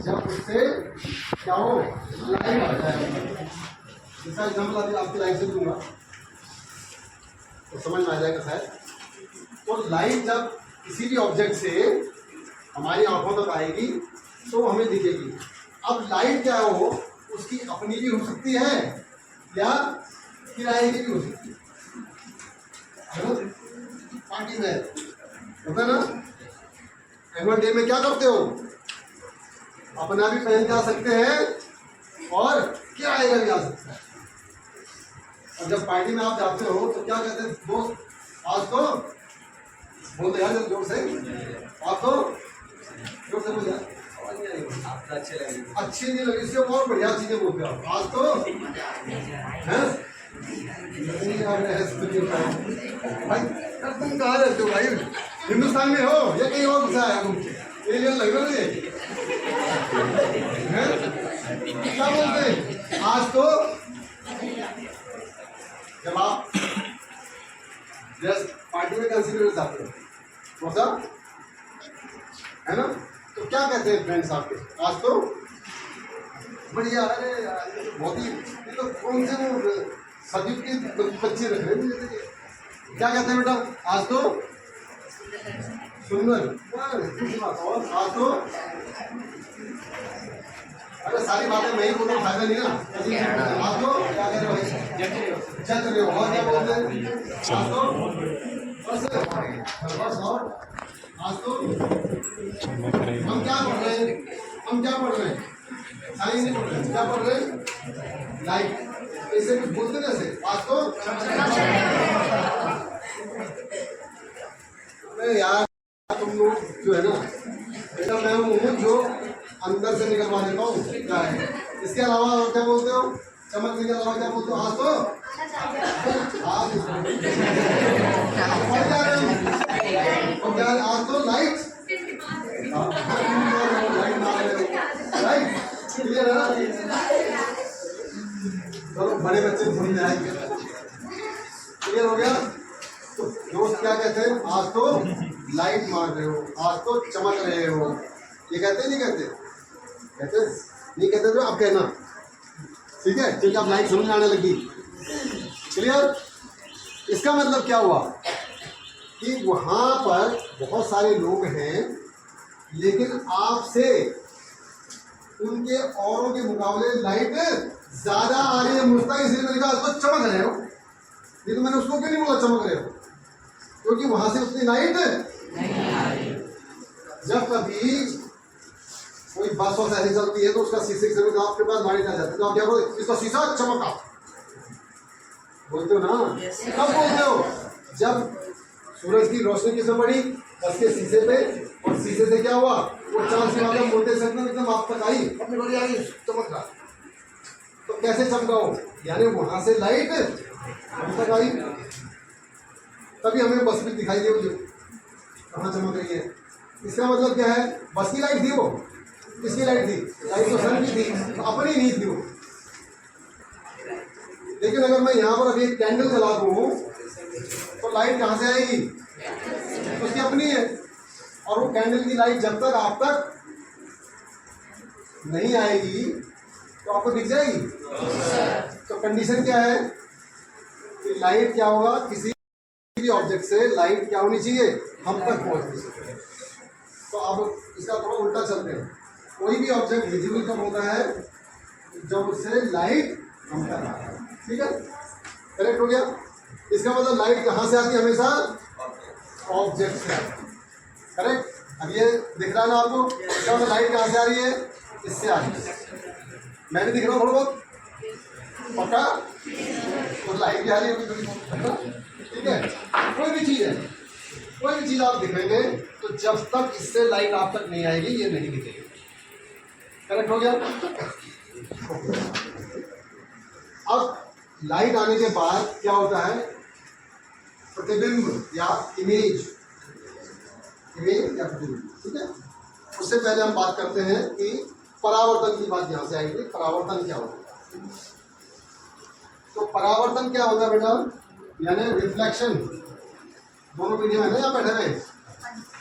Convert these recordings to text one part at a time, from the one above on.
जब उससे क्या हो लाइट आ जाए। इसका एग्जाम्पल अभी आपकी लाइट से दूंगा तो समझ में आ जाएगा शायद। तो लाइट जब किसी भी ऑब्जेक्ट से हमारी आंखों तक आएगी तो हमें दिखेगी। अब लाइट क्या हो, उसकी अपनी भी हो सकती है या किराए की भी हो सकती है। पार्टी में होता ना, एनुअल डे में क्या करते हो, अपना भी पहन के आ सकते हैं और किराए का भी आ सकता है। और जब पार्टी में आप जाते हो तो क्या कहते हैं, दोस्त आज तो बोलते यार जब जोर से, आप तो जोर से बोल यार अच्छी नहीं लगी, इससे बहुत बढ़िया चीजें बोलते हो आज तो हैं। भाई तुम कहाँ रहते हो भाई, हिंदुस्तान में हो या कहीं और घुसा है तुम, एलियन लग रहे हो क्या बोलते हैं आज तो। जब आप जस्ट पार्टी में कंसिडर जाते हो तो है ना, तो क्या कहते हैं फ्रेंड्स आपके, आज तो बढ़िया। अरे यार बहुत ही, ये तो कौन से वो सदी के बच्चे रख रहे हैं, क्या कहते हैं बेटा आज तो सुंदर। और आज तो अरे सारी बातें मैं ही बोलूँ, फायदा नहीं ना। आज तो क्या कह रहे हो भाई, जग रहे हो। और क्या बोलते हैं आज तो, बस और आज तो हम क्या पढ़ रहे हैं, हम क्या पढ़ रहे हैं, साइंस नहीं पढ़ रहे हैं, क्या पढ़ रहे हैं लाइट। ऐसे कुछ बोलते ना से आज तो यार तुम लोग जो है ना, बेटा मैं हूँ जो अंदर से निकलवा देता हूँ क्या है। इसके अलावा और क्या बोलते हो, चमकने के अलावा क्या बोलते हो आज तो, आज आज तो लाइट, लाइट क्लियर है ना। चलो बड़े बच्चे समझ जाएंगे, क्लियर हो गया। तो दोस्त क्या कहते हैं, आज तो लाइट मार रहे हो, आज तो चमक रहे हो, ये कहते नहीं कहते, कहते नहीं कहते तो अब कहना ठीक है, क्योंकि अब लाइट समझ आने लगी। क्लियर। इसका मतलब क्या हुआ कि वहां पर बहुत सारे लोग हैं लेकिन आपसे उनके औरों के मुकाबले लाइट ज्यादा आ रही है, मुझता इसलिए मैंने कहा तो चमक रहे हो। ये तो मैंने उसको क्यों नहीं बोला चमक रहे हो, क्योंकि वहां से उतनी लाइट नहीं आ रही। जब कभी कोई बस वस ऐसी चलती है तो उसका शीशे से आपके पास लाइट आ जाती है तो आप क्या बोलते, इसका शीशा चमका बोलते हो ना। कब बोलते हो, जब सूरज की रोशनी किसमें पड़ी, बस के शीशे पे, और शीशे से क्या हुआ, वो चांद से वाला मोटे से एकदम आप तक आई, अपनी बड़ी आई चमक रहा। तो कैसे चमका हो, यानी वहां से लाइट हम तक आई, तभी हमें बस भी दिखाई दे मुझे कहाँ चमक रही है। इसका मतलब क्या है, बस की लाइट थी वो, किसकी लाइट थी, लाइट तो सन की थी, तो अपनी नहीं थी वो। लेकिन अगर मैं यहाँ पर अभी एक कैंडल जला दूँ तो लाइट कहाँ से आएगी, उसकी अपनी है। और वो कैंडल की लाइट जब तक आप तक नहीं आएगी तो आपको दिख जाएगी। तो कंडीशन क्या है कि लाइट क्या होगा, किसी भी ऑब्जेक्ट से लाइट क्या होनी चाहिए, हम तक पहुंचनी चाहिए। तो अब इसका थोड़ा उल्टा चलते हैं, कोई भी ऑब्जेक्ट विजिबल कब होता है, जब उससे लाइट हम तक आता है। ठीक है, करेक्ट हो गया। इसका मतलब लाइट कहाँ से आती है, हमेशा ऑब्जेक्ट से आती है। करेक्ट। अब ये दिख रहा है ना आपको, इसका मतलब लाइट कहाँ से आ रही है, इससे आ रही है। मैं भी दिख रहा हूँ थोड़ा बहुत पक्का, तो लाइट भी आ रही है। ठीक है, कोई भी चीज़ है, कोई भी चीज़ आप दिखेंगे तो जब तक इससे लाइट आप तक नहीं आएगी ये नहीं दिखेगी। करेक्ट हो गया। अब लाइट आने के बाद क्या होता है, प्रतिबिंब या इमेज, इमेज या प्रतिबिंब। ठीक है, उससे पहले हम बात करते हैं कि परावर्तन की बात यहाँ से आएगी। परावर्तन क्या होता है, तो परावर्तन क्या होता है बेटा, यानी रिफ्लेक्शन। दोनों मीडियम है ना यहाँ बैठे हुए,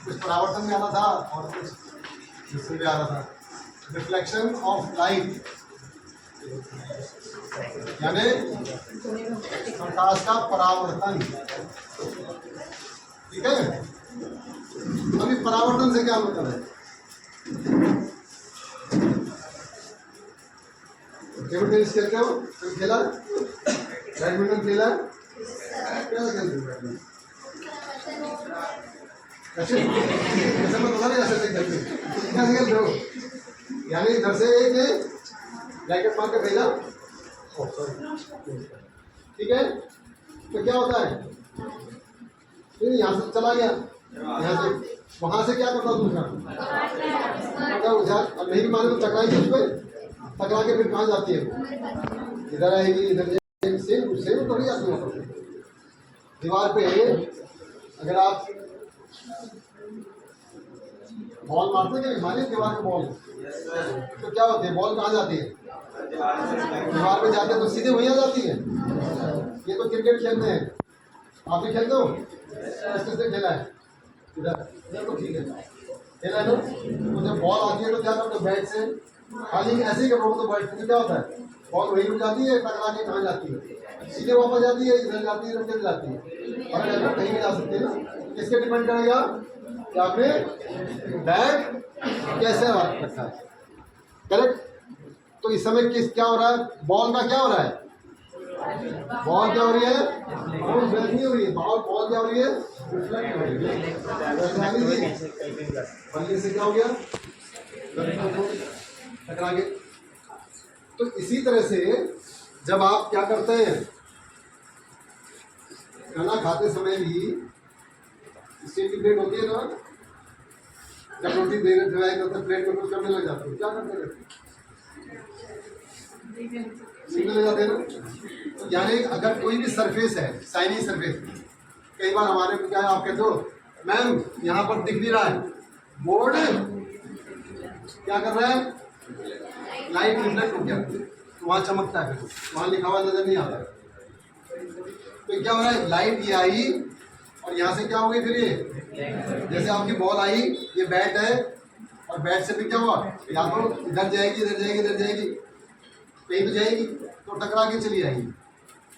कुछ परावर्तन में आना था और कुछ इसमें भी आ रहा था। रिफ्लेक्शन ऑफ लाइट यानी प्रकाश का परावर्तन। ठीक है, अभी परावर्तन से क्या मतलब है? टेबल टेनिस खेलते हो? कभी खेला? बैडमिंटन खेला? क्या खेलते हो बैडमिंटन? ऐसे मैं बता नहीं, ऐसे खेलते कैसे खेलते हो? यानी इधर से एक रैकेट मार के भेजा, ठीक है, तो क्या होता है? फिर यहाँ से चला गया, यहाँ से वहां से क्या करता दूसरा उधर, अब नहीं भी माने तो टकराएगी उस पर, टकरा के फिर कहाँ जाती है? इधर आएगी, इधर जाएगी, सेम सेम थोड़ी जाती है। दीवार पे अगर आप बॉल मारते हैं, मारिए दीवार पे बॉल, तो क्या होती है? बॉल कहाँ जाती है? दीवार पे जाते हैं तो सीधे वहीं आ जाती है। ये तो क्रिकेट खेलते हैं, आप भी खेलते हो? किसने खेला है? इधर तो ठीक है, खेला है ना? तो जब बॉल आती है तो क्या करते हो? बैट से खाली ऐसे ही करो तो बैट से क्या होता है? बॉल वहीं रुक जाती है, टकरा के कहाँ जाती है? सीधे वापस जाती है, इधर जाती है, इधर जाती है, और कहीं भी जा सकते हैं ना। किसके डिपेंड करेगा कि आपने बैट कैसे रखा है, करेक्ट? तो इस समय क्या हो रहा है? बॉल का क्या हो रहा है? बॉल क्या हो रही है? बॉल नहीं हो रही है, बॉल क्या हो रही है? रिफ्लेक्ट हो रही है। बल्ले से क्या हो गया? टकरा गए। तो इसी तरह से जब आप क्या करते हैं, खाना खाते समय भी स्टील की प्लेट होती है ना, जब रोटी दे रहे तो प्लेट में कुछ करने लग जाते हैं, क्या करते हैं? सीधे ले जाते हैं ना। यानी अगर कोई भी सरफेस है, शाइनी सरफेस, कई बार हमारे क्या है, आप कहते हो मैम यहाँ पर दिख नहीं रहा है, बोर्ड क्या कर रहा है? लाइट रिफ्लेक्ट हो गया, तो वहाँ चमकता है, फिर वहाँ लिखा हुआ नजर नहीं आता। तो क्या हो रहा है? लाइट ये आई और यहाँ से क्या हो गई? फिर ये जैसे आपकी बॉल आई, ये बैट है, और बैट से फिर क्या हुआ? या तो इधर जाएगी, इधर जाएगी, इधर जाएगी, कहीं भी जाएगी, तो टकरा के चली आएगी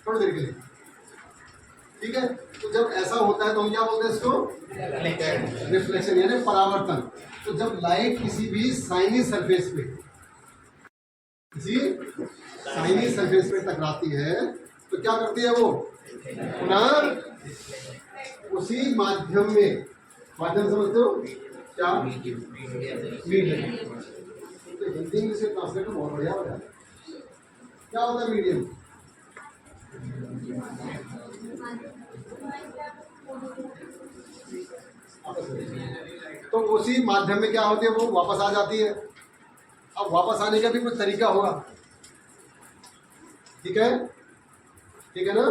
थोड़ी देर के लिए। ठीक है, तो जब ऐसा होता है तो हम क्या बोलते हैं इसको? रिफ्लेक्शन यानी परावर्तन। तो जब लाइट किसी भी शाइनी सरफेस पे, किसी शाइनी सरफेस पे टकराती है तो क्या करती है वो? पुनः उसी माध्यम में, माध्यम समझते हो क्या? मीडियम। तो हिंदी में से ट्रांसलेट बहुत बढ़िया हो जाता है। क्या होता है मीडियम? तो उसी माध्यम में क्या होती है? वो वापस आ जाती है। अब वापस आने का भी कुछ तरीका होगा, ठीक है? ठीक है ना?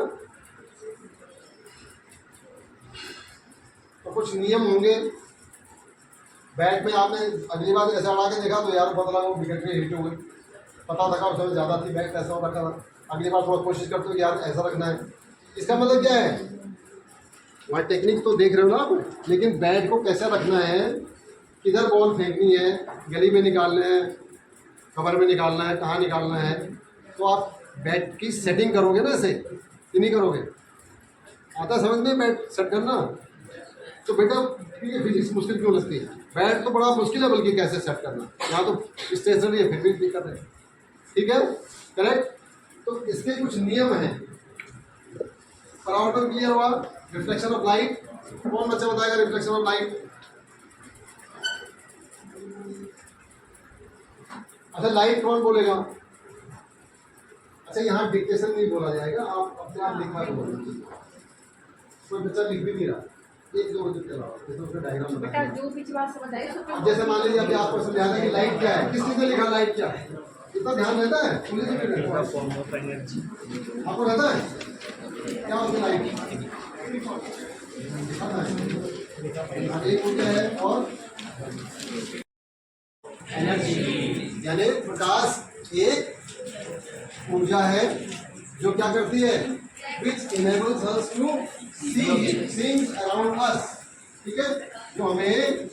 तो कुछ नियम होंगे। बैट में आपने अगली बार ऐसा उड़ा के देखा तो यार बदला, वो विकेट में हिट हो गई, पता लगा उस समय ज़्यादा थी, बैट ऐसा हो रखा था, अगली बार थोड़ा कोशिश करते हो कि यार ऐसा रखना है। इसका मतलब क्या है? वहाँ टेक्निक तो देख रहे हो ना आप, लेकिन बैट को कैसे रखना है, किधर बॉल फेंकनी है, गली में निकालना है, कवर में निकालना है, कहाँ निकालना है, तो आप बैट की सेटिंग करोगे ना, ऐसे कि नहीं करोगे? आता समझ में बैट सेट करना? तो बेटा ठीक है, फिजिक्स मुश्किल क्यों लगती है? बैट तो बड़ा मुश्किल है, बल्कि कैसे सेट करना, यहाँ तो स्टेशनरी है, फिर भी दिक्कत है। ठीक है, करेक्ट? तो इसके कुछ नियम हैं। परावर्तन क्लियर हुआ? रिफ्लेक्शन ऑफ लाइट, कौन बच्चा बताएगा रिफ्लेक्शन ऑफ लाइट? अच्छा, लाइट कौन बोलेगा? अच्छा, यहाँ डिक्टेशन नहीं बोला जाएगा, आप अपने आप लिखवा दो। कोई बच्चा लिख भी नहीं रहा, एक दो बच्चे चलाओ, जैसे उसका डायग्राम बता, जो पिछली बार समझ आई। जैसे मान लीजिए अभी आपको समझाना है कि लाइट क्या है, किस चीज़ ने लिखा लाइट क्या है, इतना ध्यान रहता है? आपको रहता है क्या होता है लाइट? एक ऊर्जा है और एनर्जी, यानी प्रकाश एक ऊर्जा है जो क्या करती है? Which enables us to see things around us. ठीक है, जो हमें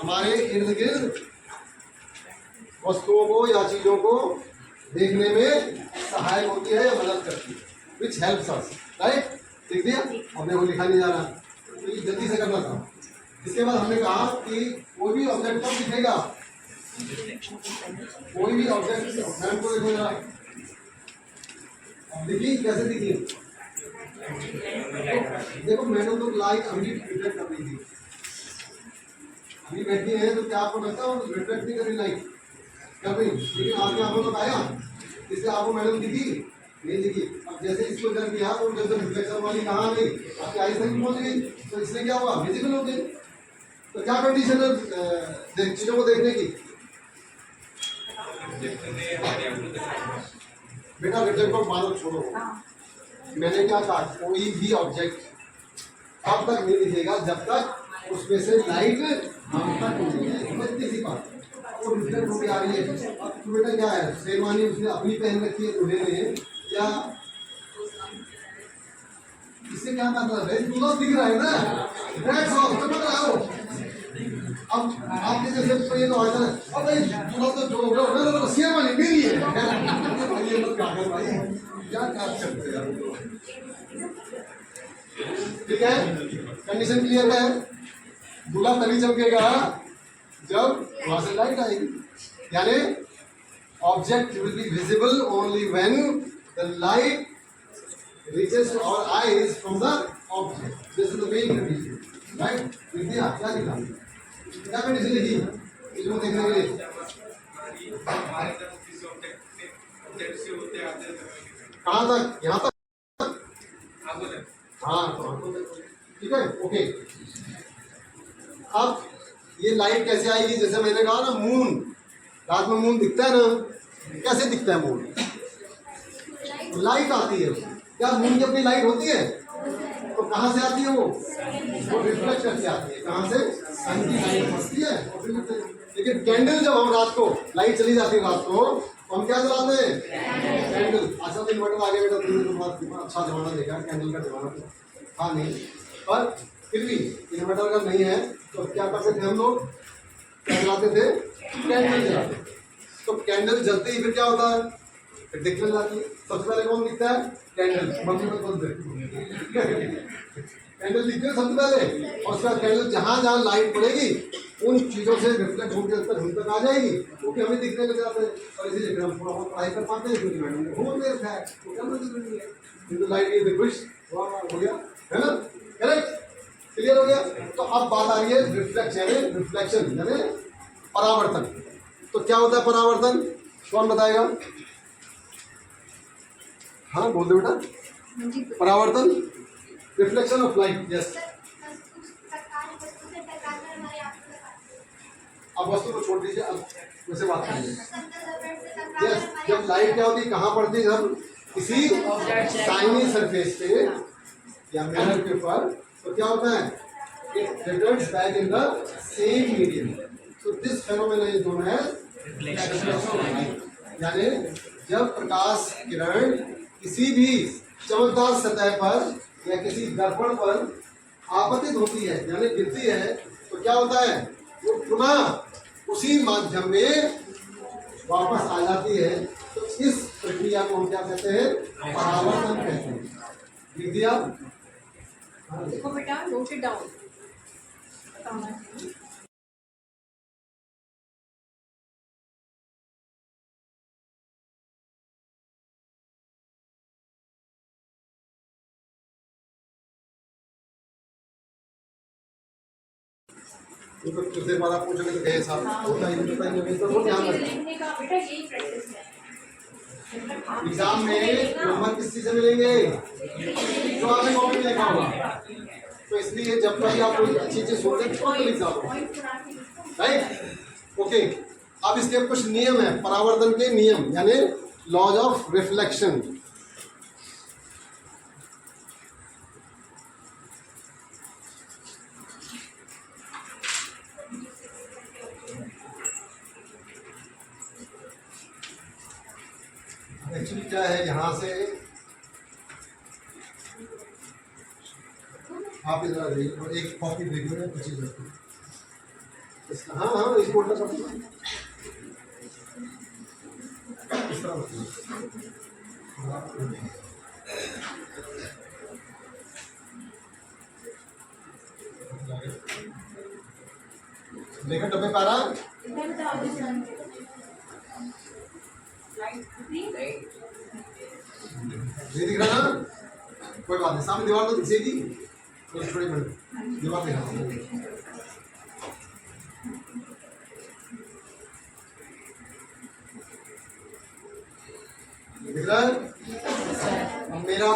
हमारे इर्द गिर्द वस्तुओं को या चीजों को देखने में सहायक होती है या मदद करती है, विच हेल्प्स अस, राइट। लिख दिया, अपने को लिखा नहीं जा रहा तो ये जल्दी से करना था। इसके बाद हमने कहा कि कोई भी ऑब्जेक्ट कब दिखेगा, कोई भी ऑब्जेक्ट मैम को देखो जरा, दिखी कैसे दिखी, देखो मैंने तो लाइट अभी रिफ्लेक्ट कर रही थी, अभी बैठी है तो क्या आपको लगता है रिफ्लेक्ट नहीं कर रही लाइट, कर रही, लेकिन आपके आंखों तक आया, इससे आपको मैडम दिखी नहीं दिखी। अब जैसे इसको जब किया तो जैसे रिफ्लेक्शन वाली कहाँ गई, आपकी आईज तक पहुंच गई, तो इसलिए क्या हुआ, विजिबल हो गई। तो क्या कंडीशन है चीजों को देखने की, बेटा रिफ्लेक्ट को मानो छोड़ो, मैंने क्या कहा, कोई भी ऑब्जेक्ट तब तक नहीं दिखेगा जब तक उसमें से लाइट हम तक नहीं है, इतनी सी बात। वो रिफ्लेक्ट होकर आ रही है, अब तो बेटा क्या है, शेरवानी उसने अपनी पहन रखी है दूल्हे ने, या इससे क्या मतलब है, दूल्हा दिख रहा है ना, दैट्स ऑल, समझ रहे हो। अब आपके जैसे ये तो आता है, अब भाई दूल्हा तो जो शेरवानी मेरी है, ये मत क्या कर भाई, क्या काट सकते हैं, ठीक है। कंडीशन क्लियर है, दूल्हा तभी चमकेगा जब वहां से लाइट आएगी, यानी object will be visible only when the light reaches our eyes from the object, this is the main condition, right. Vidya क्या लिखा, क्या कंडीशन लिखी इसको देखने के लिए, कहाँ तक, यहाँ तक, हाँ ठीक है, ओके। अब ये लाइट कैसे आएगी, जैसे मैंने कहा ना, मून, रात में मून दिखता है ना, कैसे दिखता है मून, लाइट आती है, क्या मून की अपनी लाइट होती है, तो कहाँ से आती है वो रिफ्लेक्ट करके आती है, कहाँ से, सन की लाइट पड़ती है। लेकिन कैंडल जब हम रात को लाइट चली जाती है रात को, तो हम क्या जलाते हैं, कैंडल। अच्छा तो इन्वर्टर आ गया बेटा, तुमने अच्छा जमाना देखा, कैंडल का जमाना तो हाँ नहीं, पर फिर भी इन्वर्टर का नहीं है तो क्या करते थे हम लोग, क्या जलाते थे, कैंडल जलाते थे। तो कैंडल जलते ही फिर क्या होता है, फिर दिखने जाती है, सबसे पहले कौन दिखता है, कैंडल, कैंडल दिखती है सबसे पहले, और उसके बाद कैंडल जहाँ जहाँ लाइट पड़ेगी उन चीज़ों से रिफ्लेक्ट होकर हम तक आ जाएगी, क्योंकि हमें दिखने लग जाते हैं, और इसीलिए फिर हम थोड़ा बहुत पढ़ाई कर पाते हैं, क्योंकि मैडम ने होमवर्क दे रखा है, तो करना जरूरी है, किंतु लाइट ये खुश हो गया है ना, करेक्ट, क्लियर हो गया। तो अब बात आ रही है रिफ्लेक्शन यानी परावर्तन। तो क्या होता है परावर्तन, कौन बताएगा, हाँ बोल दो बेटा, परावर्तन, रिफ्लेक्शन ऑफ लाइट, यस। अब वस्तु को छोड़ दीजिए, अब वैसे बात करेंगे, यस। जब लाइट क्या होती है, कहाँ पड़ती है, जब किसी शाइनी सरफेस पे या मिरर के ऊपर, तो क्या होता है, it returns back in the same medium, so this phenomenon is known as reflection of light. यानी जब प्रकाश किरण किसी भी चमकदार सतह पर या किसी दर्पण पर आपतित होती है यानी गिरती है, तो क्या होता है, वो पुनः उसी माध्यम में वापस आ जाती है। तो इस प्रक्रिया को हम क्या कहते हैं, परावर्तन कहते हैं। लिख दिया, देखो बेटा, नोट इट डाउन। तो कुछ देर बाद आप पूछोगे तो कहे साहब होता है, नहीं तो वो ध्यान रखना। बेटा यही प्रैक्टिस है, एग्जाम में नंबर किस चीज से मिलेंगे, जो आपने कॉपी में लिखा होगा, तो इसलिए जब कभी आप कोई अच्छी चीज सोचते हैं तो लिख जाओ, राइट, ओके। अब इसके कुछ नियम है, परावर्तन के नियम यानी लॉज ऑफ रिफ्लेक्शन। एक्चुअली क्या है, यहाँ से आप इधर आ जाइए और एक कॉपी देख लो, कुछ चीज हाँ हाँ इस बोर्ड का देखो डब्बे पारा इधर बताओ ये दिख रहा ना, कोई बात नहीं, सामने दीवार तो दिखेगी, थोड़ी बड़ी दीवार दिखा दिख रहा है। अब मेरा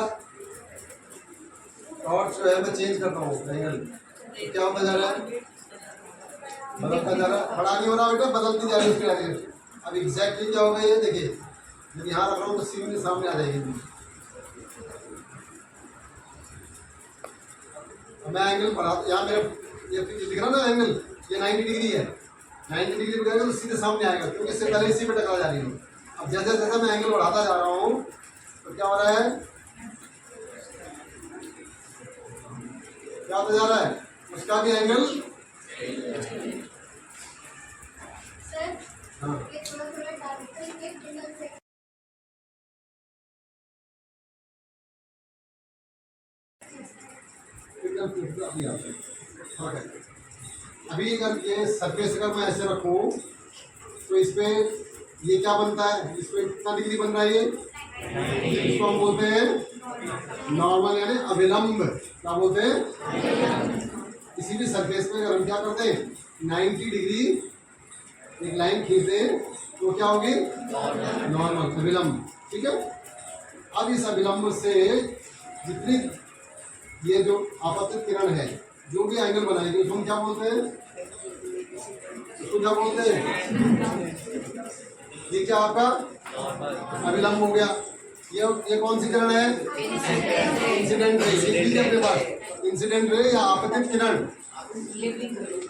टॉर्च जो है मैं चेंज करता हूँ एंगल, क्या होता जा रहा है, बदलता जा रहा है, बड़ा नहीं हो रहा बेटा, बदलती जा रही है उसके आगे। अब एग्जैक्टली क्या होगा ये देखिए, जब यहाँ रख रहा हूँ तो सीन सामने आ जाएगी। मैं एंगल बढ़ा, यहाँ मेरा ये दिख रहा ना एंगल, ये 90 डिग्री है, 90 डिग्री पे तो सीधे सामने आएगा, क्योंकि इससे पहले इसी पे टकरा जा रही है। अब जैसे जैसे मैं एंगल बढ़ाता जा रहा हूँ तो क्या हो रहा है, क्या होता जा रहा है, उसका भी एंगल हाँ अभी अगर ये सरफेस अगर मैं ऐसे रखूं तो इस पे ये क्या बनता है, इस पे कितना डिग्री बन रहा है ये, इसको हम बोलते हैं नॉर्मल यानी अभिलंब, क्या बोलते हैं। किसी भी सरफेस पे अगर हम क्या करते हैं 90 डिग्री एक लाइन खींचते हैं तो क्या होगी नॉर्मल अभिलंब, ठीक है। अब इस अभिलंब से जितनी ये जो आपतित किरण है जो भी एंगल बनाएगी उसको हम क्या बोलते हैं, उसको क्या बोलते हैं, ये क्या आपका अभिलंब हो गया। ये कौन सी किरण है, इंसिडेंट रे, अपने पास इंसिडेंट रे या आपतित किरण,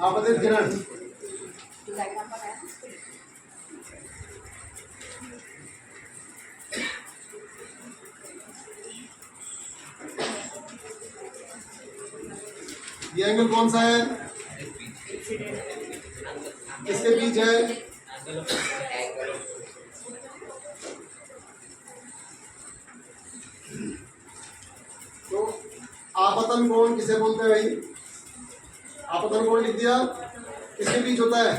आपतित किरण। ये एंगल कौन सा है, किसके बीच है, तो आपतन कोण किसे बोलते हैं भाई, आपतन कोण लिख दिया, किसके बीच होता है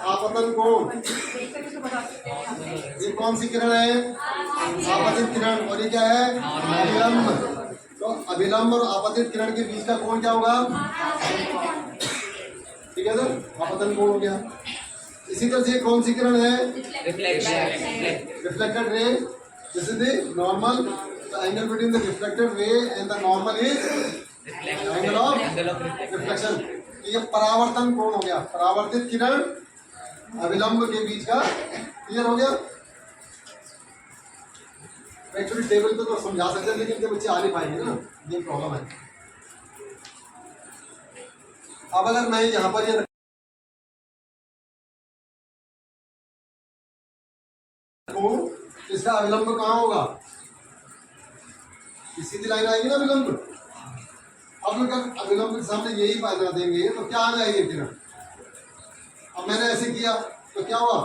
आपतन कोण। ये कौन सी किरण है, आपतित किरण, और ये क्या है अभिलंब। तो अभिलंब और आपतित किरण के बीच का कोण क्या होगा, ठीक है सर, आपतन कोण हो गया। इसी तरह से कौन सी किरण है, reflected ray, this is the normal, the angle between the reflected ray and the normal is angle of reflection. ये परावर्तन कोण हो गया, परावर्तित किरण अभिलंब के बीच का, क्लियर हो गया। एक्चुअली टेबल पे तो समझा सकते हैं लेकिन के बच्चे आ नहीं पाएंगे ना, ये प्रॉब्लम है। अब अगर मैं यहाँ पर ये इसका अभिलंब कहाँ होगा, सीधी लाइन आएगी ना अभिलंब। अब अगर अभिलंब के सामने यही बना देंगे तो क्या आ जाएगी किरण। अब मैंने ऐसे किया तो क्या हुआ,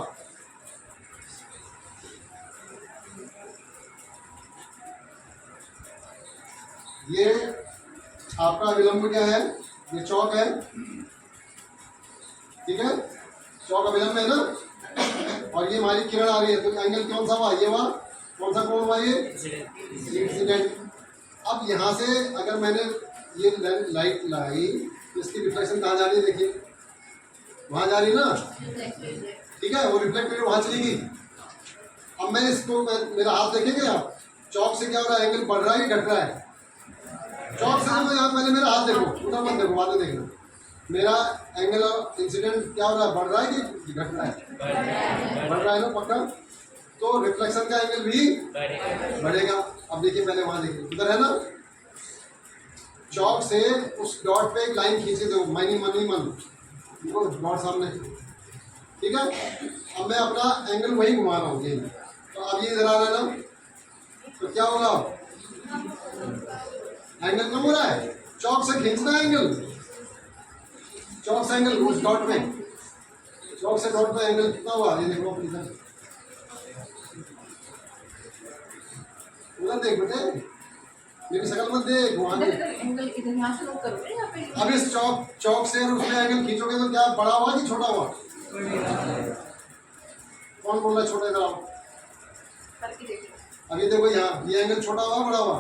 ये आपका अभिलंब क्या है, ये चौक है, ठीक है, चौक अभिलंब है ना, और ये हमारी किरण आ रही है, तो एंगल कौन सा हुआ, ये हुआ, कौन सा कोण हुआ, ये इंसिडेंट। अब यहाँ से अगर मैंने ये लाइट लाई तो इसकी रिफ्लेक्शन कहाँ जा रही है, देखिए वहाँ जा रही है ना, ठीक है, वो रिफ्लेक्ट करके वहाँ चलेगी। अब मैं इसको मेरा हाथ देखेंगे आप, चौक से क्या हो रहा है, एंगल बढ़ रहा है कि घट रहा है, चौक से तो यहाँ पहले मेरा हाथ देखो, पूरा मत देखो, बाद में देखना मेरा एंगल ऑफ इंसिडेंट क्या हो रहा है, बढ़ रहा है कि घट रहा है, बढ़ रहा है ना पक्का, तो रिफ्लेक्शन का एंगल भी बढ़ेगा। अब देखिए पहले वहां देखिए, इधर है ना, चौक से उस डॉट पे एक लाइन खींचे दो, मनी मनी मन, वो डॉट सामने, ठीक है। अब मैं अपना एंगल वही घुमा रहा हूँ, तो अब ये इधर आ रहा है ना, तो क्या होगा, एंगल कम हो रहा है, चौक से खींचना है एंगल, चौक से एंगल उस डॉट में, चौक से डॉट में एंगल कितना हुआ, ये देखो इधर इधर देख बेटे, मेरी शक्ल मत देख, वहाँ देख। एंगल इधर यहाँ से नोट करोगे या फिर अब इस चौक से उसमें एंगल खींचोगे तो क्या बड़ा हुआ कि छोटा हुआ? कौन बोल रहा है छोटा? इधर आओ, करके देखो। अभी देखो यहाँ, ये एंगल छोटा हुआ बड़ा हुआ?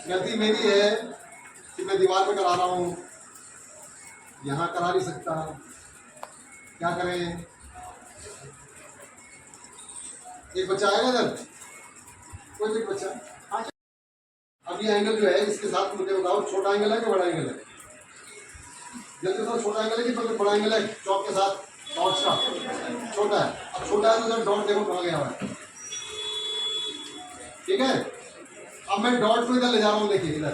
गलती मेरी है कि मैं दीवार पे करा रहा हूँ, यहाँ करा नहीं सकता, क्या करें? एक बच्चा आएगा इधर, कोई भी बच्चा। अब ये एंगल जो है इसके साथ मुझे बताओ, छोटा एंगल है कि बड़ा एंगल है? जल्दी बताओ, छोटा एंगल है कि बड़ा एंगल है? चौक के साथ टॉर्च का छोटा है। अब छोटा है तो जब डॉट देखो कहाँ गया हुआ है, ठीक है? अब मैं डॉट को इधर ले जा रहा हूँ, देखिए इधर,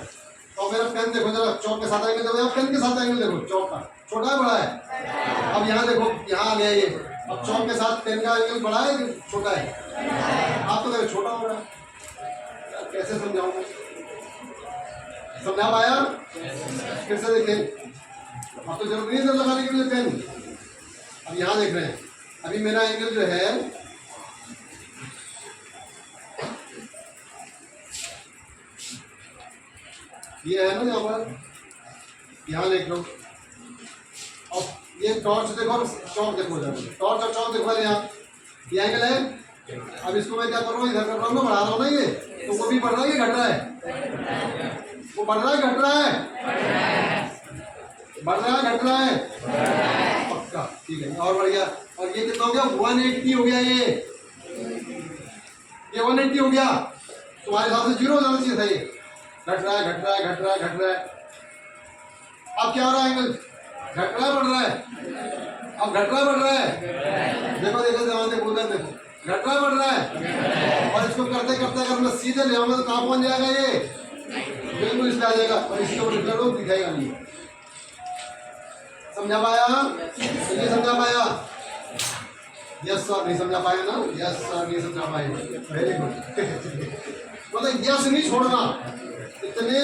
तो मेरा पेन देखो जरा, चौक के साथ एंगल देखो, पेन के साथ एंगल देखो, चौक का छोटा है बड़ा है? अब यहाँ देखो, यहाँ आ गया ये, अब चौक के साथ पेन का एंगल बड़ा है कि छोटा है? आप तो देखो छोटा हो रहा है, कैसे समझाऊंगा? समझा पाया? फिर से देखें, अब तो जरूरी है लगाने के लिए पेन। अब यहाँ देख रहे हैं, अभी मेरा एंगल जो है ये है ना, यहाँ पर, यहाँ देख लो। और ये टॉर्च देखो, चौक देखो जरा, टॉर्च और चौक देखो यहाँ, ये एंगल है। अब इसको मैं क्या कर रहा हूँ, इधर कर रहा हूँ ना, बढ़ा रहा हूँ ना, ये तो वो भी बढ़ रहा है कि घट रहा है? वो बढ़ रहा है घट रहा है? बढ़ रहा है घट रहा है? पक्का, ठीक है, और बढ़ गया। और ये कितना हो गया? 180 हो गया, ये 180 हो गया। तुम्हारे हिसाब से 0 हो जाना चाहिए था ये। घट रहा है, घट रहा है, घट रहा है, घट रहा है। अब क्या हो रहा है? एंगल घट रहा है, बढ़ रहा है? अब घट रहा है, बढ़ रहा है? देखो देखो, जवान देखो उधर देखो, घट रहा है, बढ़ रहा है? और इसको करते करते अगर मैं सीधे ले आऊंगा तो कहाँ पहुंच जाएगा ये? बिल्कुल इस पे आ जाएगा, और इसके ऊपर दिखाएगा नहीं। समझा पाया? नहीं समझा पाया? यस सर, नहीं समझा पाया ना? यस सर, नहीं समझा पाए, वेरी गुड। मतलब यस नहीं छोड़ना। इतने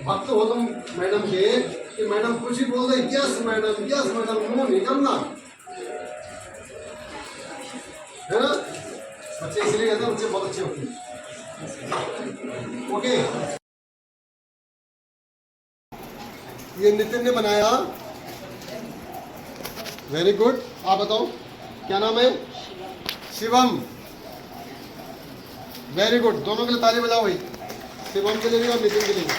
भक्त हो तुम मैडम के कि मैडम कुछ ही बोल रहे, यस मैडम, यस मैडम, वो नहीं करना है ना? बच्चे इसलिए कहते हैं बच्चे बहुत अच्छे होते हैं। ओके, ये नितिन ने बनाया, वेरी गुड। आप बताओ क्या नाम है? Shivam, very good. दोनों के लिए ताली बजाओ भाई, शिवम के लिए भी और नितिन के लिए भी।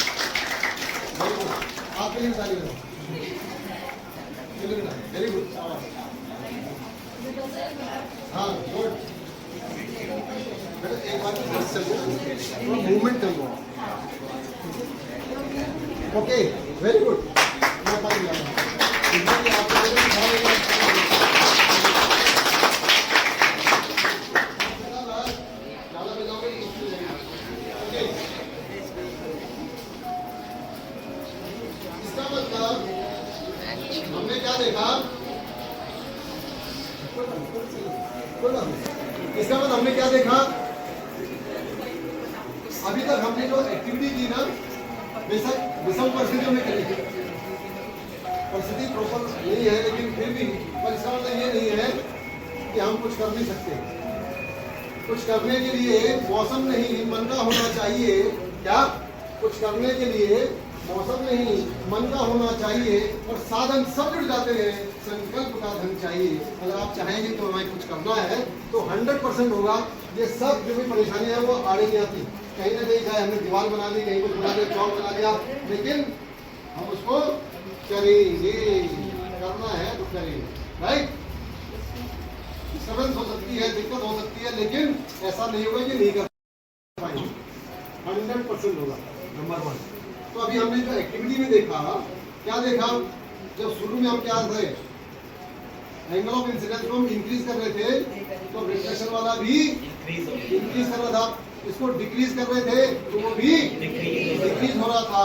वेरी गुड, आपके लिए ताली बजाओ, वेरी गुड। हाँ गुड। एक बार मूवमेंट कर लो। Okay, very good. मैं ताली बजा रहा हूँ। इसका मतलब हमने क्या देखा? इसका मतलब हमने क्या देखा? अभी तक हमने जो एक्टिविटी की ना, बेशक विषम परिस्थितियों में करी, परिस्थिति प्रॉपर नहीं है, लेकिन फिर भी पर इसका मतलब ये नहीं है कि हम कुछ कर नहीं सकते। कुछ करने के लिए मौसम नहीं, मन का होना चाहिए। क्या? कुछ करने के लिए मौसम नहीं, मन का होना चाहिए, और साधन सब जुड़ जाते हैं। संकल्प का धन चाहिए। अगर आप चाहेंगे तो हमें कुछ करना है तो 100% होगा। ये सब जो भी परेशानियां हैं वो आड़े नहीं आती। कहीं ना कहीं चाहे हमने दीवार बना दी, कहीं कुछ बना दिया, चौक बना दिया, लेकिन हम उसको करेंगे। करना है तो करेंगे, राइट? डिस्टर्बेंस हो सकती है, दिक्कत हो सकती है, लेकिन ऐसा नहीं होगा कि नहीं कर पाएंगे। 100% होगा, नंबर 1। तो अभी हमने जो एक्टिविटी में देखा, क्या देखा? जब शुरू में हम क्या थे, एंगल ऑफ इंसिडेंस को हम इंक्रीज कर रहे थे, तो रिफ्लेक्शन वाला भी इंक्रीज कर रहा था। इसको डिक्रीज कर रहे थे तो वो भी डिक्रीज हो रहा था।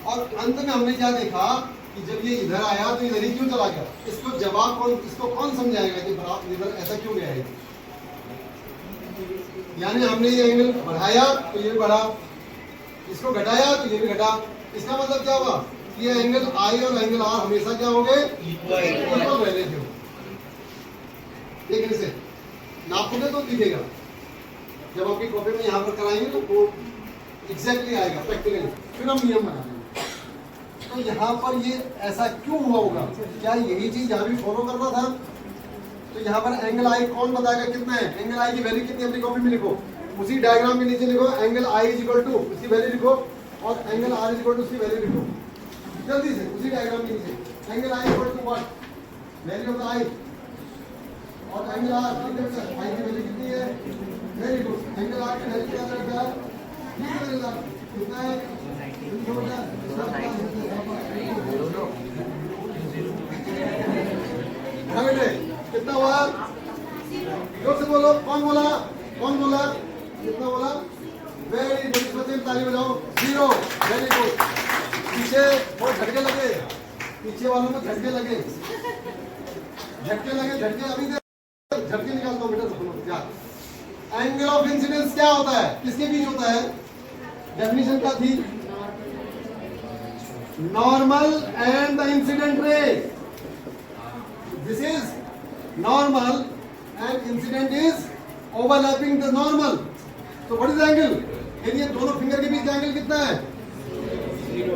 और अंत में हमने क्या देखा कि जब ये इधर आया तो इधर ही क्यों चला गया? इसको जवाब कौन, इसको कौन समझाएगा कि इधर ऐसा क्यों गया है? यानी हमने ये एंगल बढ़ाया तो ये भी बढ़ा, इसको घटाया तो ये भी घटा। इसका मतलब क्या हुआ? ये एंगल आई और एंगल आर हमेशा क्या हो गए? इक्वल रहने थे। लेकिन इसे नापोगे तो दिखेगा। जब आपकी कॉपी में यहाँ पर कराएंगे तो वो एग्जैक्टली आएगा प्रैक्टिकली, फिर हम नियम बना देंगे। तो यहाँ पर ये ऐसा क्यों हुआ होगा? क्या यही चीज यहाँ भी फॉलो करना था? तो यहाँ पर एंगल आई कौन बताएगा कितना है? एंगल आई की वैल्यू कितनी अपनी कॉपी में लिखो, उसी डायग्राम के नीचे लिखो angle I is equal to उसकी वैल्यू लिखो, और angle R is equal to उसकी वैल्यू लिखो जल्दी से उसी डायग्राम के नीचे। Angle I equal to what? Value of I, और एंगल आर आई की वैल्यू कितनी है? Very good. एंगल आर की वैल्यू क्या रहेगा? कितना है? कितना हुआ? जोर से बोलो। कौन बोला? कौन बोला? कितना बोला? Very good. इस बच्चे ताली बजाओ। 0। Very good. पीछे बहुत झटके लगे, पीछे वालों में झटके लगे, झटके लगे, झटके अभी झटके निकालता हूँ बेटा। क्या एंगल ऑफ इंसिडेंस क्या होता है? किसके बीच होता है? डेफिनेशन क्या थी? Normal and the incident ray. This is normal and incident is overlapping the normal. तो व्हाट इज एंगल? ये दोनों फिंगर के बीच एंगल कितना है?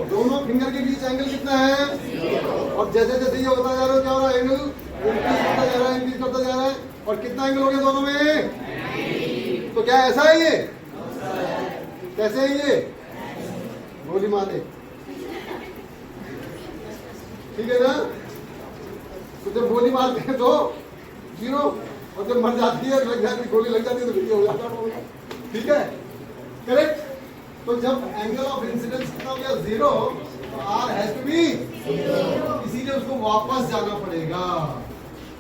दोनों फिंगर के बीच एंगल कितना है? और जैसे जैसे ये होता जा रहा है क्या हो रहा है? एंगल इंक्रीज करता जा रहा है, इंक्रीज करता जा रहा है। और कितना एंगल हो गया दोनों में? तो क्या ऐसा है ये? कैसे है ये? गोली मारे, ठीक है ना? तो जब गोली मारते हैं तो 0, और जब मर जाती है लग जाती गोली लग जाती है तो ये हो जाता है। ठीक है, करेक्ट। तो जब एंगल ऑफ इंसिडेंस कितना हो गया? 0, तो आर हैज टू बी 0, इसीलिए उसको वापस जाना पड़ेगा।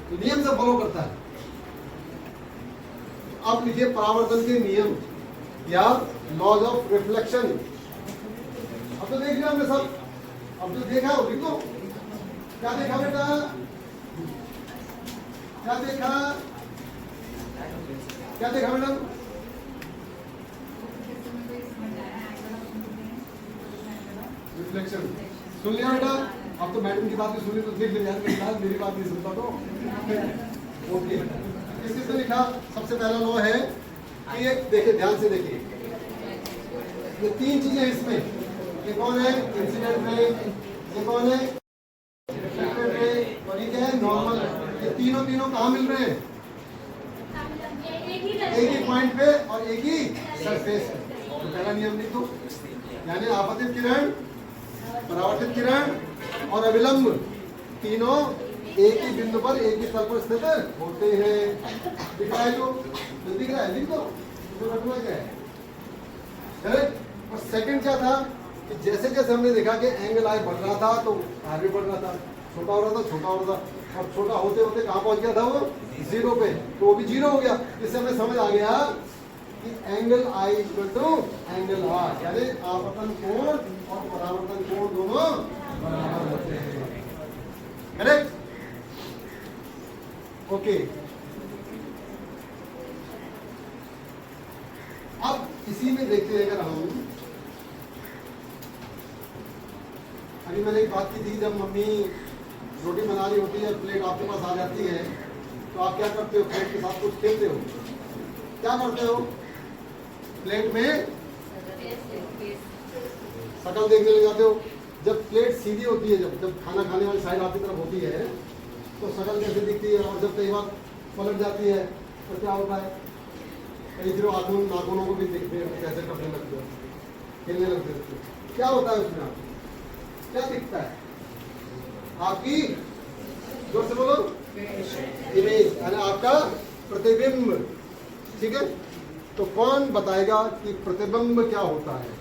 तो नियम से फॉलो करता है। अब लिखिए परावर्तन के नियम या लॉज ऑफ रिफ्लेक्शन। अब तो देख लिया हमने सब, अब जो देखा वो लिख दो। क्या देखा बेटा? क्या देखा? क्या देखा मैडम? रिफ्लेक्शन सुन लिया बेटा? अब तो मैडम की बात भी सुनी तो देख लिया, मेरी बात नहीं सुनता तो ओके। किसने लिखा? सबसे पहला लॉ है कि एक देखिए, ध्यान से देखिए, ये 3 चीजें इसमें। ये कौन है? Incident ray. ये कौन है? Reflected ray. और ये क्या है? नॉर्मल। ये तीनों कहाँ मिल रहे हैं? एक ही पॉइंट पे और एक ही सरफेस पे। तो पहला नियम लिख दो, यानी आपतित किरण, परावर्तित किरण और अविलंब तीनों एक ही बिंदु पर एक ही तल पर स्थित होते हैं। दिख रहा है? जो दिख रहा है लिख दो। तो रखना क्या है? करेक्ट। और सेकंड क्या था कि जैसे जैसे हमने देखा कि एंगल आई बढ़ रहा था तो आर भी बढ़ रहा था, छोटा हो रहा था, छोटा हो रहा था, और छोटा होते होते कहाँ पहुंच गया था वो? 0 पे। तो वो भी 0 हो गया। इससे हमें समझ आ गया कि angle I equal to angle R, यानी आपतन कोण और परावर्तन कोण दोनों बराबर होते हैं। Correct, okay. अब इसी में देखते हैं, अगर हम अभी मैंने एक बात की थी, जब मम्मी रोटी बना रही होती है, प्लेट आपके पास आ जाती है, तो आप क्या करते हो? प्लेट के साथ कुछ खेलते हो, क्या करते हो? प्लेट में शकल देखने लग जाते हो। जब प्लेट सीधी होती है, जब खाना खाने वाली साइड आपकी तरफ होती है, तो शकल कैसे दिखती है? और जब कई बार पलट जाती है तो क्या होता है? कई फिर नाखूनों को भी देखते हैं कैसे करने लगते हो, खेलने लगते हो। क्या होता है उसमें? आपको क्या दिखता है? आपकी, जोर से बोलो, इमेज, यानी आपका प्रतिबिंब। ठीक है, तो कौन बताएगा कि प्रतिबिंब क्या होता है?